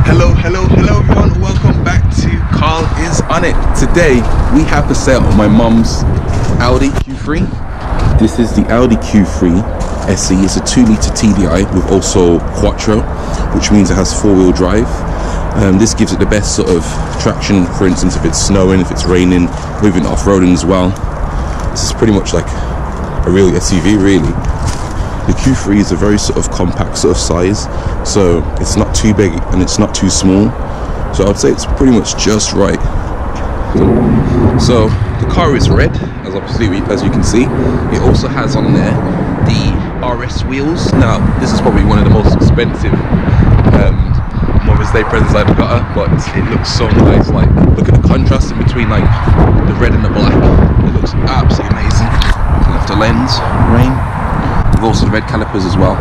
Hello everyone, welcome back to Carl is on it. Today we have for sale my mum's Audi Q3. This is the Audi Q3 SE. It's a 2.0 TDI with also Quattro, which means it has 4-wheel drive. This gives it the best sort of traction, for instance if it's snowing, if it's raining, moving off-roading as well. This is pretty much like a real SUV really. The Q3 is a very sort of compact sort of size, so it's not too big and it's not too small, so I'd say it's pretty much just right. So the car is red, as you can see. It also has on there the RS wheels. Now this is probably one of the most expensive Mother's Day presents I've got her, but it looks so nice. Like, look at the contrast in between like the red and the black. It looks absolutely amazing. Left the lens, rain. We've also the red calipers as well.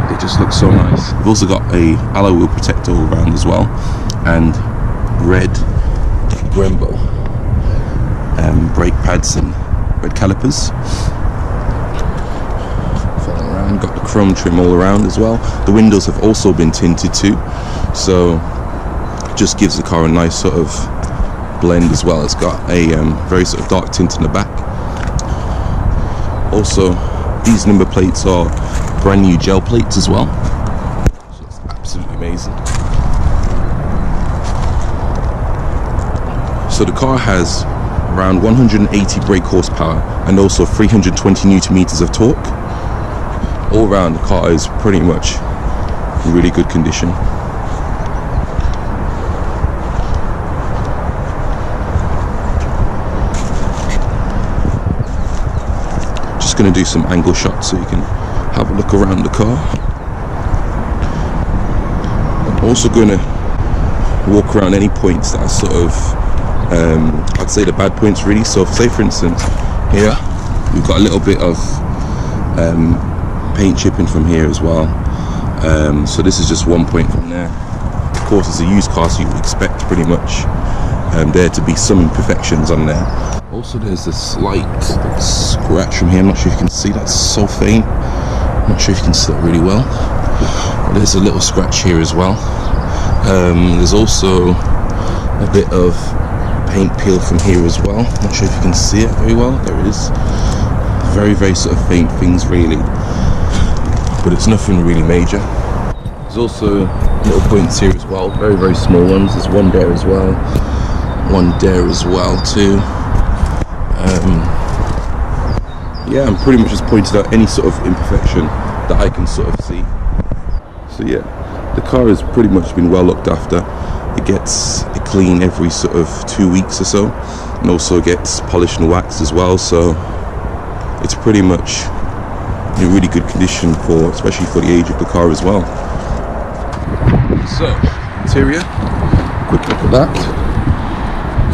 They just look so nice. We've also got a alloy wheel protector all around as well, and red Brembo brake pads and red calipers. Following around, got the chrome trim all around as well. The windows have also been tinted too, so it just gives the car a nice sort of blend as well. It's got a very sort of dark tint in the back. Also, these number plates are brand new gel plates as well, so it's absolutely amazing. So the car has around 180 brake horsepower and also 320 Newton meters of torque. All around the car is pretty much in really good condition. Going to do some angle shots so you can have a look around the car. I'm also going to walk around any points that are sort of I'd say the bad points really. So say for instance here we've got a little bit of paint chipping from here as well, so this is just one point from there. Of course it's a used car, so you would expect pretty much there to be some imperfections on there. Also there's a slight scratch from here. I'm not sure if you can see, that's so faint. I'm not sure if you can see that really well. There's a little scratch here as well. There's also a bit of paint peel from here as well. I'm not sure if you can see it very well. There it is. Very sort of faint things really, but it's nothing really major. There's also little points here as well, very small ones. There's one there as well, one there as well too. Yeah, I'm pretty much just pointed out any sort of imperfection that I can sort of see. So yeah, the car has pretty much been well looked after. It gets it clean every sort of 2 weeks or so, and also gets polished and waxed as well, so it's pretty much in really good condition, for especially for the age of the car as well. So interior, quick look at that.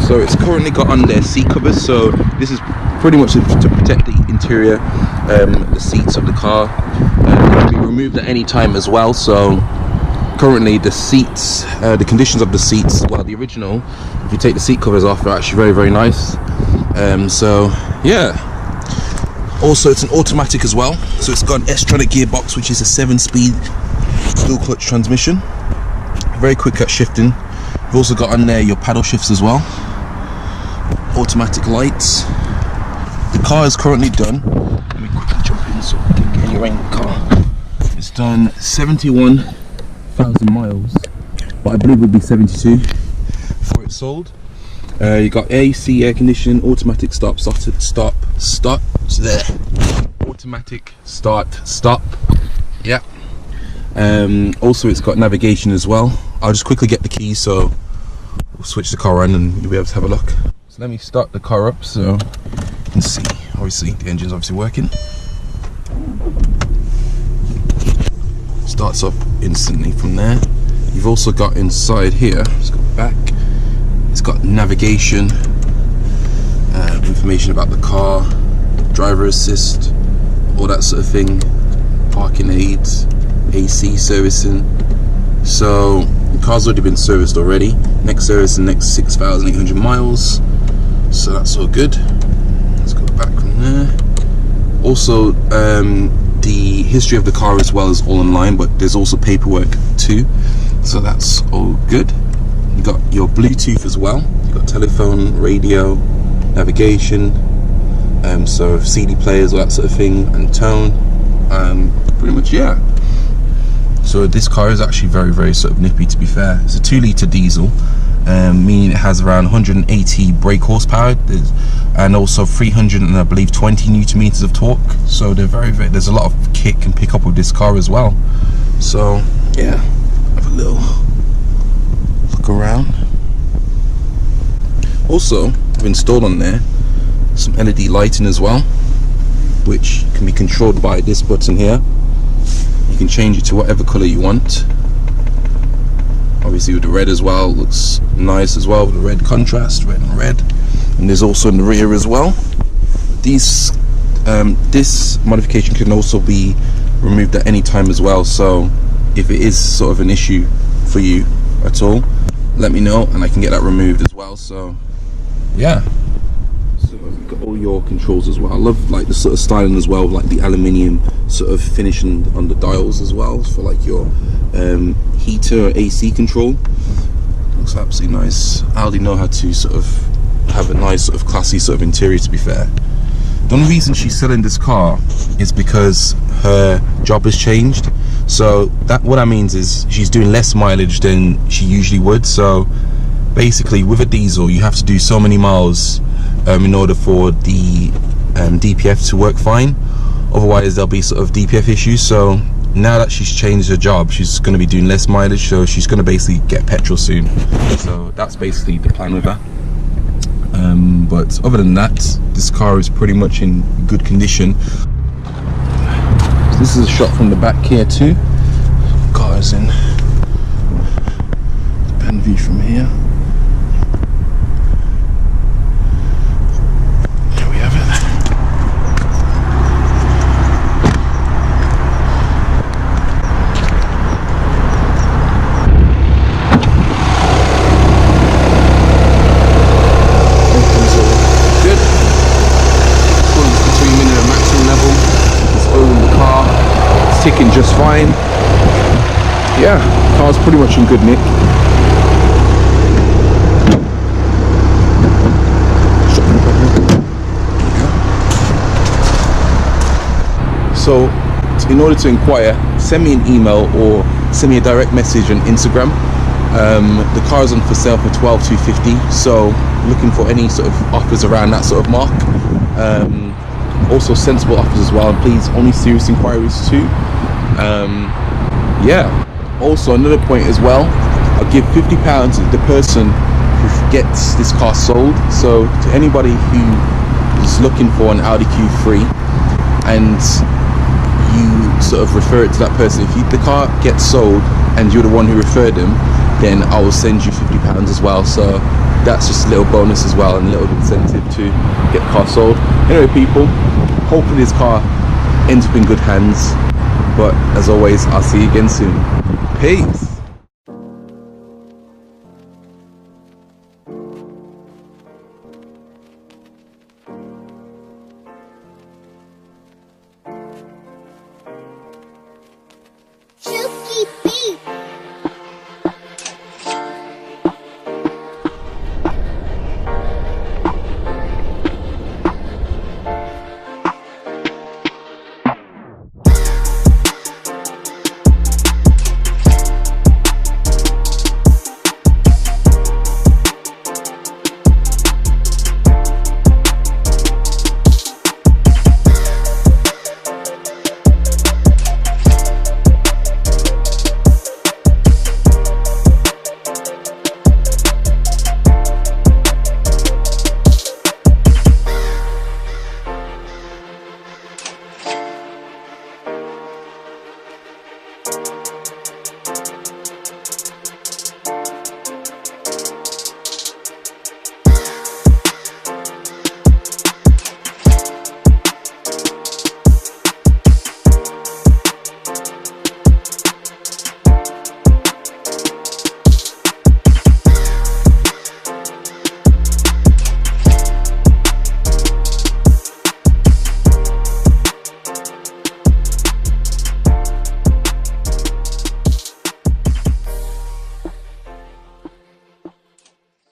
So it's currently got on there seat covers, so this is pretty much to protect the interior, the seats of the car. It can be removed at any time as well. So currently the seats, the conditions of the seats, well the original, if you take the seat covers off, are actually very nice. So yeah, also it's an automatic as well, so it's got an S-Tronic gearbox, which is a 7-speed dual clutch transmission, very quick at shifting. You've also got on there your paddle shifts as well, automatic lights. The car is currently done, let me quickly jump in so we can get any rain in the car. It's done 71,000 miles, but I believe it would be 72 before it's sold. You got AC, air conditioning, automatic stop, there. Automatic stop. Yeah. Also it's got navigation as well. I'll just quickly get the keys, so we'll switch the car on and you'll be able to have a look. So let me start the car up so you can see, obviously the engine's obviously working. Starts up instantly from there. You've also got inside here, let's go back, it's got navigation, information about the car, driver assist, all that sort of thing, parking aids, AC servicing. So the car's already been serviced already. Next service in the next 6,800 miles, so that's all good. Let's go back from there. Also the history of the car as well is all online, but there's also paperwork too. So that's all good. You got your Bluetooth as well. You got telephone, radio, navigation, so CD players, all that sort of thing, and tone. Pretty much, yeah. So this car is actually very, very sort of nippy, to be fair. It's a 2-litre diesel, meaning it has around 180 brake horsepower, and also 300 and I believe 20 newton meters of torque. So they're very, very, there's a lot of kick and pick up with this car as well. So yeah, have a little look around. Also, I've installed on there some LED lighting as well, which can be controlled by this button here. You can change it to whatever color you want. Obviously with the red as well, looks nice as well with the red contrast, red and red. And there's also in the rear as well. These this modification can also be removed at any time as well, so if it is sort of an issue for you at all, let me know and I can get that removed as well. So yeah, so you've got all your controls as well. I love like the sort of styling as well, like the aluminium sort of finishing on the dials as well for like your heater or AC control. Looks absolutely nice. Audi know how to sort of have a nice sort of classy sort of interior, to be fair. The only reason she's selling this car is because her job has changed. So that, what that means is she's doing less mileage than she usually would. So basically with a diesel you have to do so many miles in order for the DPF to work fine, otherwise there'll be sort of DPF issues. So now that she's changed her job, she's going to be doing less mileage, so she's going to basically get petrol soon. So that's basically the plan with her. But other than that, this car is pretty much in good condition. So this is a shot from the back here too. Car is in the pan view from here. There we have it. Ticking just fine. Yeah, car's pretty much in good nick. So in order to inquire, send me an email or send me a direct message on Instagram. The car is on for sale for $12,250, so looking for any sort of offers around that sort of mark. Also sensible offers as well, and please only serious inquiries too. Yeah, also another point as well, I'll give £50 to the person who gets this car sold. So to anybody who is looking for an Audi Q3 and you sort of refer it to that person, if the car gets sold and you're the one who referred them, then I will send you £50 as well. So that's just a little bonus as well and a little incentive to get the car sold. Anyway people, hopefully this car ends up in good hands, but as always, I'll see you again soon. Peace.